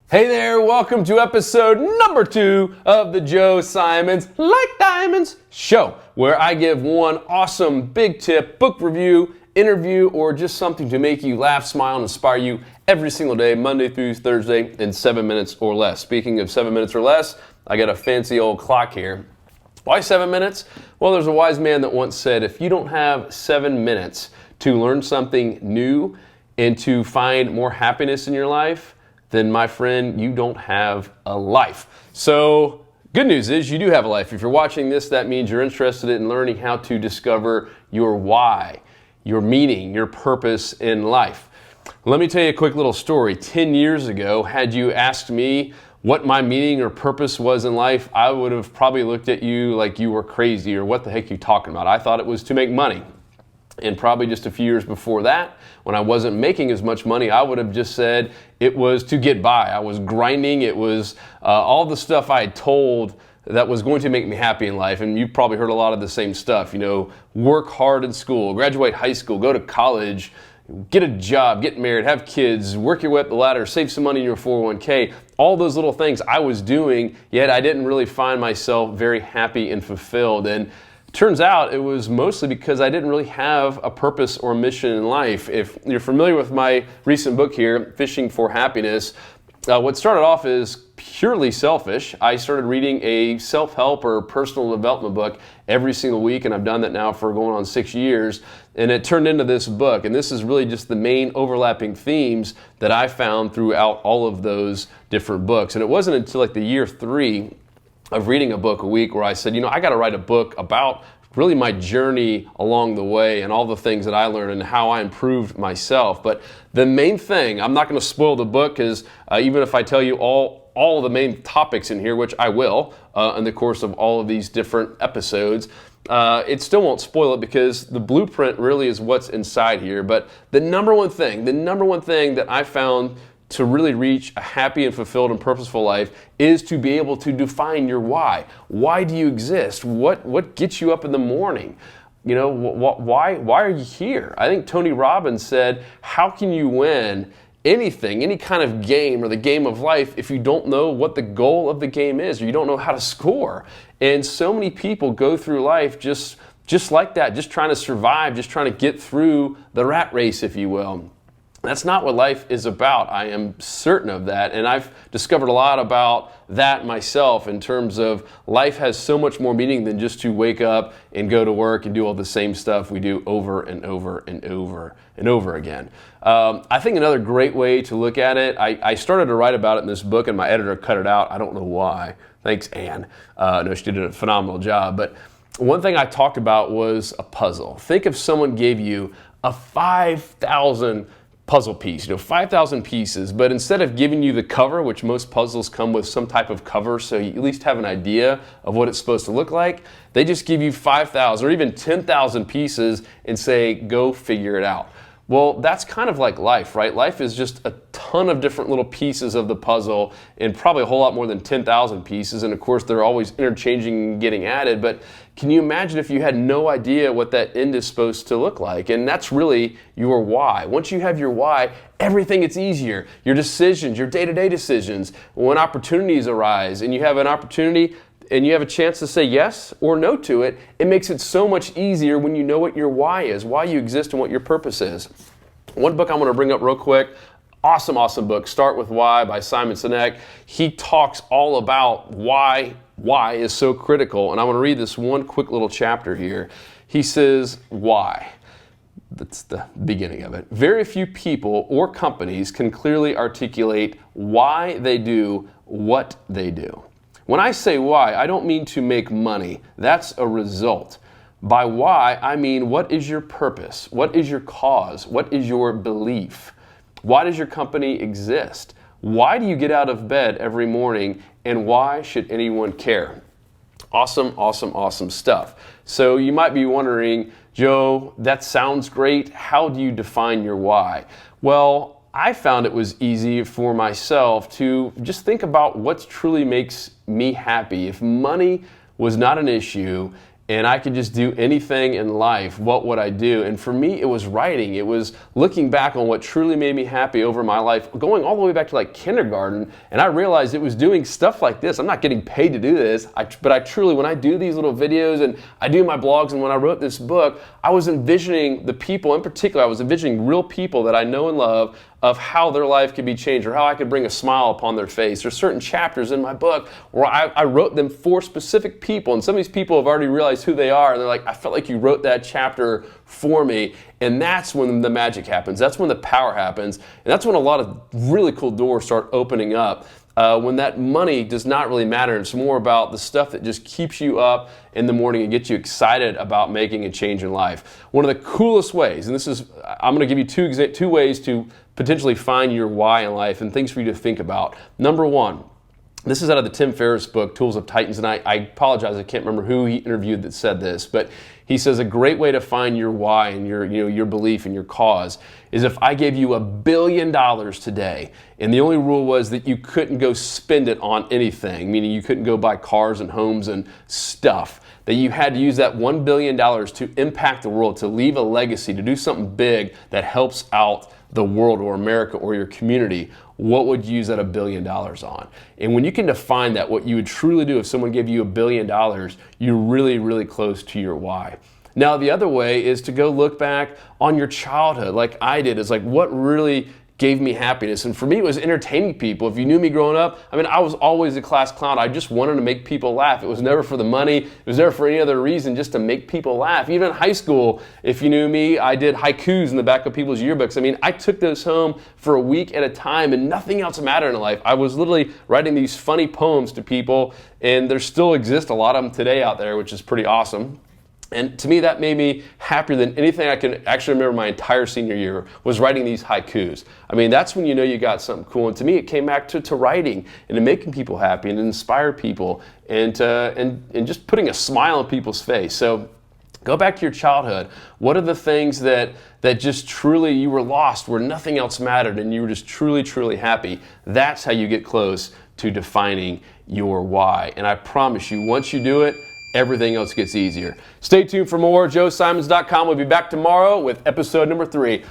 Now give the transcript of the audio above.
Hey there, welcome to episode number 2 of the Joe Simonds Like Diamonds show, where I give one awesome big tip, book review, interview, or just something to make you laugh, smile, and inspire you every single day, Monday through Thursday, in 7 minutes or less. Speaking of 7 minutes or less, I got a fancy old clock here. Why 7 minutes? Well, there's a wise man that once said, if you don't have 7 minutes to learn something new and to find more happiness in your life, then my friend, you don't have a life. So good news is you do have a life. If you're watching this, that means you're interested in learning how to discover your why, your meaning, your purpose in life. Let me tell you a quick little story. 10 years ago, had you asked me what my meaning or purpose was in life, I would have probably looked at you like you were crazy or what the heck are you talking about? I thought it was to make money. And probably just a few years before that, when I wasn't making as much money, I would have just said it was to get by. I was grinding. It was all the stuff I had told that was going to make me happy in life. And you've probably heard a lot of the same stuff. You know, work hard in school, graduate high school, go to college, get a job, get married, have kids, work your way up the ladder, save some money in your 401k. All those little things I was doing, yet I didn't really find myself very happy and fulfilled. And turns out it was mostly because I didn't really have a purpose or mission in life. If you're familiar with my recent book here, Fishing for Happiness, what started off as purely selfish. I started reading a self-help or personal development book every single week, and I've done that now for going on 6 years. And it turned into this book, and this is really just the main overlapping themes that I found throughout all of those different books. And it wasn't until like the year 3 of reading a book a week where I said, you know, I got to write a book about really my journey along the way and all the things that I learned and how I improved myself. But the main thing, I'm not going to spoil the book, because even if I tell you all of the main topics in here, which I will in the course of all of these different episodes, it still won't spoil it, because the blueprint really is what's inside here. But the number one thing that I found to really reach a happy and fulfilled and purposeful life is to be able to define your why. Why do you exist? What gets you up in the morning? You know, why are you here? I think Tony Robbins said, how can you win anything, any kind of game or the game of life, if you don't know what the goal of the game is, or you don't know how to score? And so many people go through life just like that, just trying to survive, just trying to get through the rat race, if you will. That's not what life is about. I am certain of that. And I've discovered a lot about that myself, in terms of life has so much more meaning than just to wake up and go to work and do all the same stuff we do over and over and over and over again. I think another great way to look at it, I started to write about it in this book and my editor cut it out. I don't know why. Thanks, Anne. No, she did a phenomenal job. But one thing I talked about was a puzzle. Think if someone gave you a 5,000 puzzle piece, 5,000 pieces, but instead of giving you the cover, which most puzzles come with some type of cover so you at least have an idea of what it's supposed to look like, they just give you 5,000 or even 10,000 pieces and say, go figure it out. Well, that's kind of like life, right? Life is just a ton of different little pieces of the puzzle, and probably a whole lot more than 10,000 pieces. And of course, they're always interchanging and getting added. But can you imagine if you had no idea what that end is supposed to look like? And that's really your why. Once you have your why, everything gets easier. Your decisions, your day-to-day decisions, when opportunities arise and you have an opportunity and you have a chance to say yes or no to it, it makes it so much easier when you know what your why is, why you exist and what your purpose is. One book I'm going to bring up real quick, awesome book, Start With Why by Simon Sinek. He talks all about why is so critical, and I want to read this one quick little chapter here. He says, why? That's the beginning of it. Very few people or companies can clearly articulate why they do what they do. When I say why, I don't mean to make money. That's a result. By why, I mean, what is your purpose? What is your cause? What is your belief? Why does your company exist? Why do you get out of bed every morning? And why should anyone care? Awesome stuff. So you might be wondering, Joe, that sounds great. How do you define your why? Well, I found it was easy for myself to just think about what truly makes me happy. If money was not an issue and I could just do anything in life, what would I do? And for me, it was writing. It was looking back on what truly made me happy over my life, going all the way back to like kindergarten, and I realized it was doing stuff like this. I'm not getting paid to do this, but I truly, when I do these little videos and I do my blogs, and when I wrote this book, I was envisioning the people, in particular, I was envisioning real people that I know and love, of how their life could be changed or how I could bring a smile upon their face. There's certain chapters in my book where I wrote them for specific people, and some of these people have already realized who they are, and they're like, I felt like you wrote that chapter for me. And that's when the magic happens. That's when the power happens. And that's when a lot of really cool doors start opening up. When that money does not really matter. It's more about the stuff that just keeps you up in the morning and gets you excited about making a change in life. One of the coolest ways, and this is, I'm going to give you two ways to potentially find your why in life and things for you to think about. Number one, this is out of the Tim Ferriss book, Tools of Titans, and I apologize, I can't remember who he interviewed that said this, but he says a great way to find your why and your belief and your cause is if I gave you $1 billion today, and the only rule was that you couldn't go spend it on anything, meaning you couldn't go buy cars and homes and stuff, that you had to use that $1 billion to impact the world, to leave a legacy, to do something big that helps out the world or America or your community. What would you use that $1 billion on? And when you can define that, what you would truly do if someone gave you $1 billion, you're really, really close to your why. Now, the other way is to go look back on your childhood like I did. It's like, what really gave me happiness? And for me, it was entertaining people. If you knew me growing up, I mean, I was always a class clown. I just wanted to make people laugh. It was never for the money. It was never for any other reason, just to make people laugh. Even in high school, if you knew me, I did haikus in the back of people's yearbooks. I mean, I took those home for a week at a time, and nothing else mattered in life. I was literally writing these funny poems to people, and there still exist a lot of them today out there, which is pretty awesome. And to me, that made me happier than anything I can actually remember my entire senior year, was writing these haikus. I mean, that's when you know you got something cool. And to me, it came back to writing and to making people happy and to inspire people and just putting a smile on people's face. So go back to your childhood. What are the things that just truly you were lost, where nothing else mattered, and you were just truly, truly happy? That's how you get close to defining your why. And I promise you, once you do it, everything else gets easier. Stay tuned for more. JoeSimons.com. We'll be back tomorrow with episode number 3.